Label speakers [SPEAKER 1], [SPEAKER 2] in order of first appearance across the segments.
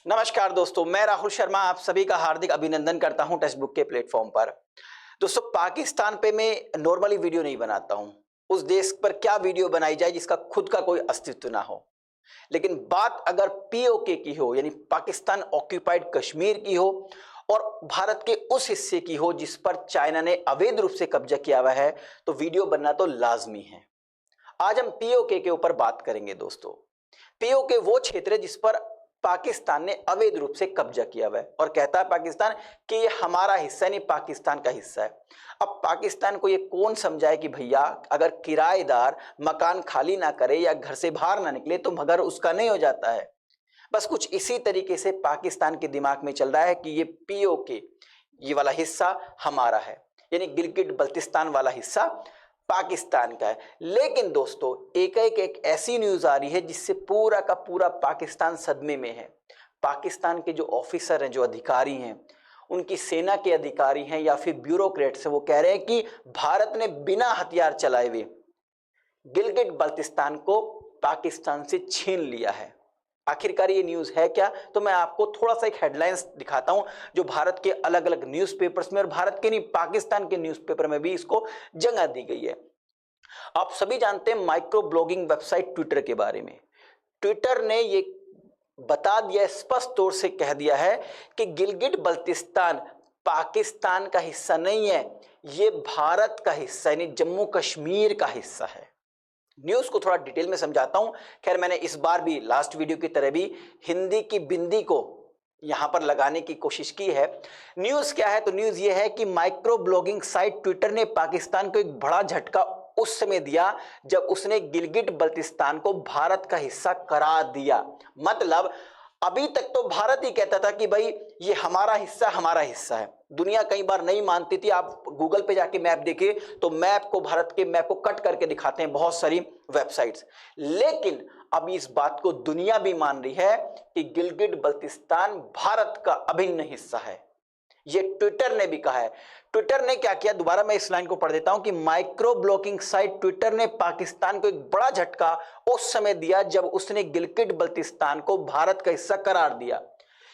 [SPEAKER 1] नमस्कार दोस्तों, मैं राहुल शर्मा आप सभी का हार्दिक अभिनंदन करता हूं टेक्स्ट बुक के प्लेटफॉर्म पर। दोस्तों, पाकिस्तान पे मैं नॉर्मली वीडियो नहीं बनाता हूं। उस देश पर क्या वीडियो बनाई जाए जिसका खुद का कोई अस्तित्व ना हो। लेकिन बात अगर पीओके की हो, यानी पाकिस्तान ऑक्यूपाइड कश्मीर की हो, और भारत के उस हिस्से की हो जिस पर चाइना ने अवैध रूप से कब्जा किया हुआ है, तो वीडियो बनना तो लाजमी है। आज हम पीओके के ऊपर बात करेंगे दोस्तों। पीओके वो क्षेत्र है जिस पर पाकिस्तान ने अवैध रूप से कब्जा किया हुआ है, और कहता है पाकिस्तान कि ये हमारा हिस्सा नहीं, पाकिस्तान का हिस्सा है। अब पाकिस्तान को ये कौन समझाए कि भैया अगर किराएदार मकान खाली ना करे या घर से बाहर ना निकले तो मगर उसका नहीं हो जाता है। बस कुछ इसी तरीके से पाकिस्तान के दिमाग में चल रहा है कि ये पीओके, ये वाला हिस्सा हमारा है, यानी गिलगिट बल्तिस्तान वाला हिस्सा पाकिस्तान का है। लेकिन दोस्तों, एक ऐसी न्यूज आ रही है जिससे पूरा का पूरा पाकिस्तान सदमे में है। पाकिस्तान के जो ऑफिसर हैं, जो अधिकारी हैं, उनकी सेना के अधिकारी हैं या फिर ब्यूरोक्रेट्स हैं, वो कह रहे हैं कि भारत ने बिना हथियार चलाए हुए गिलगिट बल्तिस्तान को पाकिस्तान से छीन लिया है। आखिरकार ये न्यूज है क्या? तो मैं आपको थोड़ा सा एक हेडलाइंस दिखाता हूं जो भारत के अलग अलग न्यूज़पेपर्स में, और भारत के नहीं पाकिस्तान के न्यूज़पेपर में भी इसको जगह दी गई है। आप सभी जानते हैं माइक्रो ब्लॉगिंग वेबसाइट ट्विटर के बारे में। ट्विटर ने ये बता दिया, स्पष्ट तौर से कह दिया है कि गिलगिट बल्तिस्तान पाकिस्तान का हिस्सा नहीं है, ये भारत का हिस्सा यानी जम्मू कश्मीर का हिस्सा है। न्यूज को थोड़ा डिटेल में समझाता हूं। खैर, मैंने इस बार भी लास्ट वीडियो की तरह भी हिंदी की बिंदी को यहां पर लगाने की कोशिश की है। न्यूज क्या है? तो न्यूज ये है कि माइक्रो ब्लॉगिंग साइट ट्विटर ने पाकिस्तान को एक बड़ा झटका उस समय दिया जब उसने गिलगिट बल्तिस्तान को भारत का हिस्सा करार दिया। मतलब अभी तक तो भारत ही कहता था कि भाई ये हमारा हिस्सा है। दुनिया कई बार नहीं मानती थी। आप गूगल पे जाके मैप देखिए तो मैप को, भारत के मैप को कट करके दिखाते हैं बहुत सारी वेबसाइट्स। लेकिन अब इस बात को दुनिया भी मान रही है कि गिलगिट बल्तिस्तान भारत का अभिन्न हिस्सा है। ये ट्विटर ने भी कहा है। ट्विटर ने क्या किया, दोबारा मैं इस लाइन को पढ़ देता हूं कि माइक्रो ब्लॉगिंग साइट ट्विटर ने पाकिस्तान को एक बड़ा झटका उस समय दिया जब उसने गिलगिट बल्तिस्तान को भारत का हिस्सा करार दिया।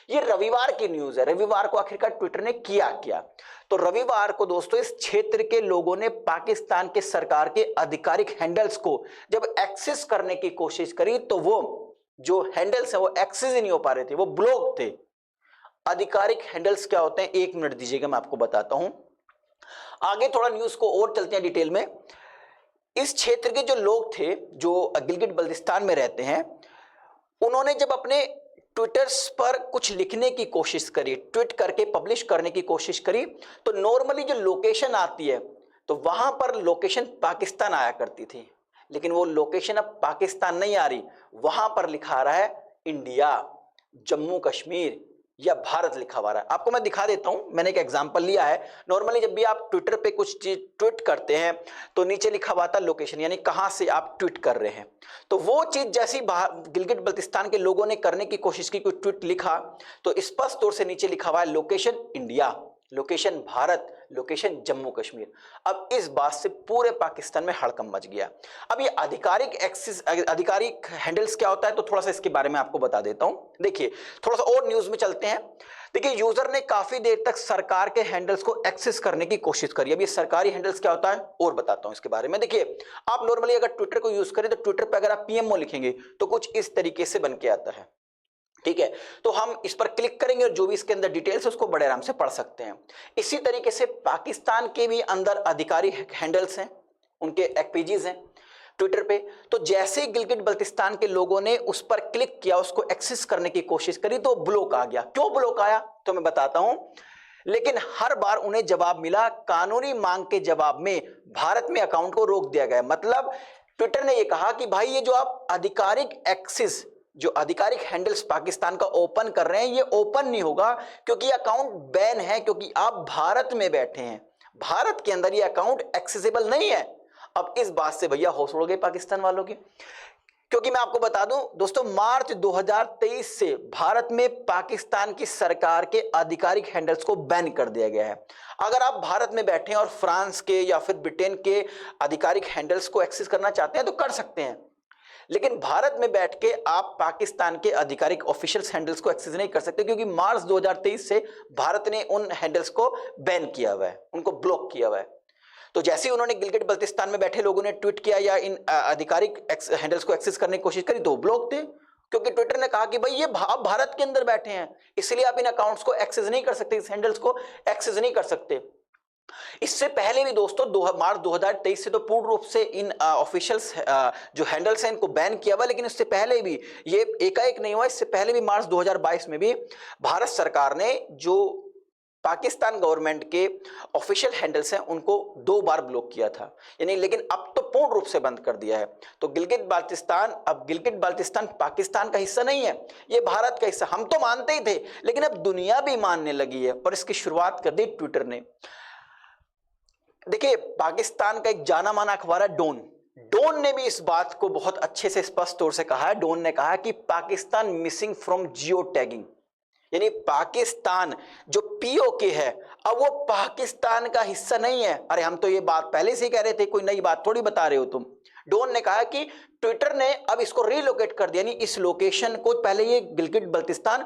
[SPEAKER 1] ये रविवार की न्यूज है। रविवार को आखिरकार ट्विटर ने किया क्या? तो रविवार को दोस्तों इस क्षेत्र के लोगों ने पाकिस्तान के सरकार के आधिकारिक हैंडल्स को जब एक्सेस करने की कोशिश करी तो वो जो हैंडल्स है वो एक्सेस ही नहीं हो पा रहे थे, वो ब्लॉक थे। आधिकारिक हैंडल्स क्या होते हैं, 1 मिनट दीजिएगा, मैं आपको बताता हूं। आगे थोड़ा न्यूज को और चलते हैं डिटेल में। इस क्षेत्र के जो लोग थे जो गिलगिट बल्तिस्तान में रहते हैं, उन्होंने जब अपने ट्विटर्स पर कुछ लिखने की कोशिश करी, ट्वीट करके पब्लिश करने की कोशिश करी, तो नॉर्मली जो लोकेशन आती है तो वहां पर लोकेशन पाकिस्तान आया करती थी। लेकिन वो लोकेशन अब पाकिस्तान नहीं आ रही, वहां पर लिखा आ रहा है इंडिया, जम्मू कश्मीर या भारत लिखा हुआ है। आपको मैं दिखा देता हूं, मैंने एक एग्जांपल लिया है। नॉर्मली जब भी आप ट्विटर पे कुछ चीज ट्वीट करते हैं तो नीचे लिखा हुआ था लोकेशन, यानी कहां से आप ट्वीट कर रहे हैं। तो वो चीज जैसी गिलगिट बल्तिस्तान के लोगों ने करने की कोशिश की, कोई ट्वीट लिखा तो स्पष्ट तौर से नीचे लिखा हुआ है location India, location Bharat, location Jammu Kashmir. अब इस बात से पूरे पाकिस्तान में हड़कंप मच गया। अब ये आधिकारिक एक्सेस, आधिकारिक हैंडल्स क्या होता है, तो थोड़ा सा इसके बारे में आपको बता देता हूं। देखिए, थोड़ा सा और न्यूज में चलते हैं। देखिए, यूजर ने काफी देर तक सरकार के हैंडल्स को एक्सेस करने की कोशिश करी। अब ये सरकारी हैंडल्स क्या होता है और बताता हूं इसके बारे में। देखिए, आप नॉर्मली अगर ट्विटर को यूज करें तो ट्विटर पर अगर आप पीएमओ लिखेंगे तो कुछ इस तरीके से बन के आता है। ठीक है, तो हम इस पर क्लिक करेंगे और जो भी इसके अंदर डिटेल्स है उसको बड़े आराम से पढ़ सकते हैं। इसी तरीके से पाकिस्तान के भी अंदर आधिकारिक हैंडल्स हैं, उनके एक पेजेस हैं ट्विटर पे। तो जैसे ही गिलगिट बल्तिस्तान के लोगों ने उस पर क्लिक किया, उसको एक्सेस करने की कोशिश करी तो ब्लॉक आ गया। क्यों ब्लॉक आया तो मैं बताता हूं। लेकिन हर बार उन्हें जवाब मिला, कानूनी मांग के जवाब में भारत में अकाउंट को रोक दिया गया। मतलब ट्विटर ने यह कहा कि भाई ये जो आप आधिकारिक एक्सेस, जो आधिकारिक हैंडल्स पाकिस्तान का ओपन कर रहे हैं, ये ओपन नहीं होगा क्योंकि अकाउंट बैन है, क्योंकि आप भारत में बैठे हैं, भारत के अंदर ये अकाउंट एक्सेसिबल नहीं है। अब इस बात से भैया होश उड़ गए पाकिस्तान वालों के, क्योंकि मैं आपको बता दूं दोस्तों, मार्च 2023 से भारत में पाकिस्तान की सरकार के आधिकारिक हैंडल्स को बैन कर दिया गया है। अगर आप भारत में बैठे हैं और फ्रांस के या फिर ब्रिटेन के आधिकारिक हैंडल्स को एक्सेस करना चाहते हैं तो कर सकते हैं, लेकिन भारत में बैठ के आप पाकिस्तान के आधिकारिक ऑफिशियल हैंडल्स को एक्सेस नहीं कर सकते, क्योंकि मार्च 2023 से भारत ने उन हैंडल्स को बैन किया हुआ है, उनको ब्लॉक किया हुआ है। तो जैसे ही उन्होंने गिलगिट बल्तिस्तान में बैठे लोगों ने ट्वीट किया या इन आधिकारिक हैंडल्स को एक्सेस करने की कोशिश करी तो ब्लॉक थे, क्योंकि ट्विटर ने कहा कि भाई ये आप भारत के अंदर बैठे हैं, इसलिए आप इन अकाउंट्स को एक्सेस नहीं कर सकते, इस हैंडल्स को एक्सेस नहीं कर सकते। इससे पहले भी दोस्तों मार्च 2023 से तो पूर्ण रूप से इन ऑफिशियल्स जो हैंडल्स हैं इनको बैन किया हुआ, लेकिन इससे पहले भी ये एकाएक नहीं हुआ, इससे पहले भी मार्च 2022 में भी भारत सरकार ने जो पाकिस्तान गवर्नमेंट के ऑफिशियल हैंडल्स हैं उनको 2 बार ब्लॉक किया था, यानी लेकिन अब तो पूर्ण रूप से बंद कर दिया है। तो गिलगिट बाल्तिस्तान, अब गिलगिट बाल्तिस्तान पाकिस्तान का हिस्सा नहीं है, ये भारत का हिस्सा। हम तो मानते ही थे, लेकिन अब दुनिया भी मानने लगी है और इसकी शुरुआत कर दी ट्विटर ने। देखिए, पाकिस्तान का एक जाना माना अखबार है डॉन ने भी इस बात को बहुत अच्छे से स्पष्ट तौर से कहा है। डॉन ने कहा कि Pakistan missing from geo tagging, यानी पाकिस्तान जो पीओके है अब वो पाकिस्तान का हिस्सा नहीं है। अरे हम तो ये बात पहले से ही कह रहे थे, कोई नई बात थोड़ी बता रहे हो तुम। डॉन ने कहा कि ट्विटर ने अब इसको रीलोकेट कर दिया, यानी इस लोकेशन को, पहले ये गिलगिट बल्तिस्तान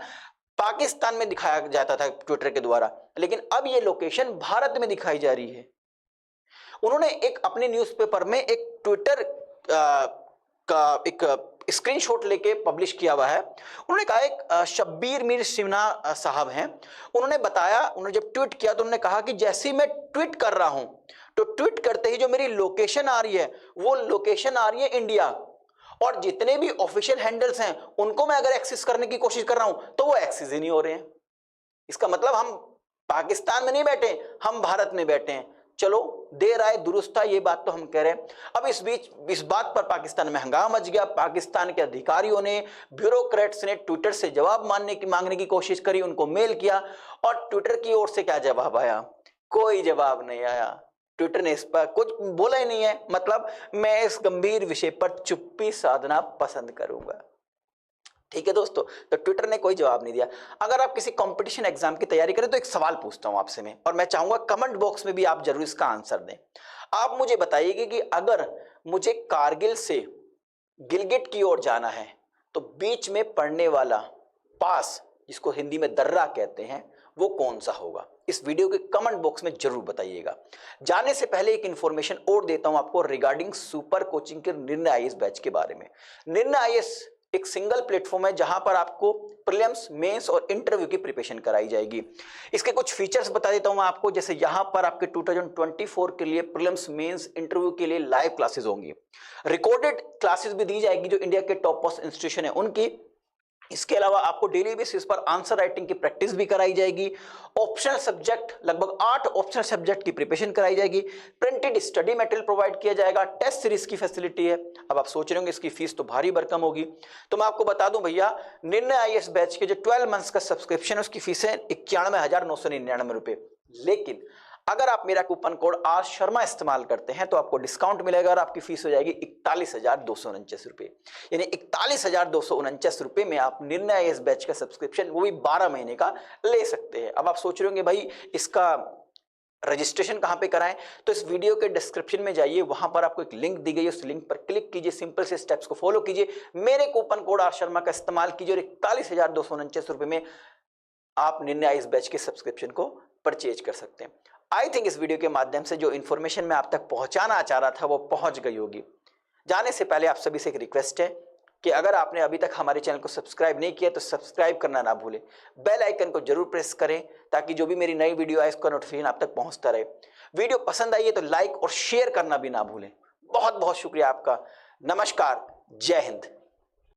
[SPEAKER 1] पाकिस्तान में दिखाया जाता था ट्विटर के द्वारा, लेकिन अब ये लोकेशन भारत में दिखाई जा रही है। उन्होंने एक अपने न्यूज़पेपर में एक ट्विटर का एक स्क्रीनशॉट लेके पब्लिश किया हुआ है। उन्होंने कहा, एक शब्बीर मीर सिन्हा साहब हैं, उन्होंने बताया, उन्होंने जब ट्वीट किया तो उन्होंने कहा कि जैसे ही मैं ट्वीट कर रहा हूं तो ट्वीट करते ही जो मेरी लोकेशन आ रही है वो लोकेशन आ रही है इंडिया, और जितने भी ऑफिशियल हैंडल्स हैं उनको मैं अगर एक्सेस करने की कोशिश कर रहा हूं तो वो एक्सेस ही नहीं हो रहे हैं। इसका मतलब हम पाकिस्तान में नहीं बैठे, हम भारत में बैठे हैं। चलो, देर आए दुरुस्त था, ये बात तो हम कह रहे हैं। अब इस बीच इस बात पर पाकिस्तान में हंगामा मच गया। पाकिस्तान के अधिकारियों ने, ब्यूरोक्रेट्स ने ट्विटर से जवाब मांगने की कोशिश करी, उनको मेल किया, और ट्विटर की ओर से क्या जवाब आया? कोई जवाब नहीं आया। ट्विटर ने इस पर कुछ बोला ही नहीं है, मतलब मैं इस गंभीर विषय पर चुप्पी साधना पसंद करूंगा। ठीक है दोस्तों, तो ट्विटर ने कोई जवाब नहीं दिया। अगर आप किसी कंपटीशन एग्जाम की तैयारी करें तो एक सवाल पूछता हूं आपसे मैं, और मैं चाहूंगा कमेंट बॉक्स में भी आप जरूर इसका आंसर दें। आप मुझे बताइए कि अगर मुझे कारगिल से गिलगिट की ओर जाना है तो बीच में पड़ने वाला पास, जिसको हिंदी में दर्रा कहते हैं, वो कौन सा होगा? इस वीडियो के कमेंट बॉक्स में जरूर बताइएगा। जाने से पहले एक इंफॉर्मेशन और देता हूं आपको रिगार्डिंग सुपर कोचिंग के निर्णय आईएएस बैच के बारे में। निर्णय आईएएस एक सिंगल प्लेटफॉर्म है जहां पर आपको प्रीलिम्स, मेंस और इंटरव्यू की प्रिपरेशन कराई जाएगी। इसके कुछ फीचर्स बता देता हूं मैं आपको, जैसे यहां पर आपके 2024 के लिए प्रीलिम्स, मेंस, इंटरव्यू के लिए लाइव क्लासेस होंगी। रिकॉर्डेड क्लासेस भी दी जाएगी जो इंडिया के टॉप मोस्ट इंस्टीट्यूशन है उनकी। इसके अलावा आपको डेली बेसिस पर आंसर राइटिंग की प्रैक्टिस भी कराई जाएगी। ऑप्शनल सब्जेक्ट, लगभग 8 ऑप्शनल सब्जेक्ट की प्रिपरेशन कराई जाएगी। प्रिंटेड स्टडी मटेरियल प्रोवाइड किया जाएगा। टेस्ट सीरीज की फैसिलिटी है। अब आप सोच रहे होंगे इसकी फीस तो भारी भरकम होगी, तो मैं आपको बता दूं भैया, निर्णय आईएएस बैच के जो 12 मंथ्स का सब्सक्रिप्शन है उसकी फीस है 91,999 रुपए। लेकिन अगर आप मेरा कूपन कोड आर शर्मा इस्तेमाल करते हैं तो आपको डिस्काउंट मिलेगा और आपकी फीस हो जाएगी 41,249 रुपए। यानी 41,249 रुपए में आप निर्णय आईएएस बैच का सब्सक्रिप्शन, वो भी 12 महीने का, ले सकते हैं। अब आप सोच रहे होंगे भाई इसका रजिस्ट्रेशन कहां पे कराएं? तो इस वीडियो के डिस्क्रिप्शन में जाइए, वहां पर आपको एक लिंक दी गई है, उस लिंक पर क्लिक कीजिए, सिंपल से स्टेप्स को फॉलो कीजिए, मेरे कूपन कोड आर शर्मा का इस्तेमाल कीजिए और 41,249 रुपए में आप निर्णय आईएएस बैच के सब्सक्रिप्शन को परचेज कर सकते हैं। आई थिंक इस वीडियो के माध्यम से जो इन्फॉर्मेशन मैं आप तक पहुंचाना चाह रहा था वो पहुंच गई होगी। जाने से पहले आप सभी से एक रिक्वेस्ट है कि अगर आपने अभी तक हमारे चैनल को सब्सक्राइब नहीं किया तो सब्सक्राइब करना ना भूलें। बेल आइकन को जरूर प्रेस करें ताकि जो भी मेरी नई वीडियो आए उसका नोटिफिकेशन आप तक पहुंचता रहे। वीडियो पसंद आई है तो लाइक और शेयर करना भी ना भूलें। बहुत बहुत शुक्रिया आपका। नमस्कार, जय हिंद।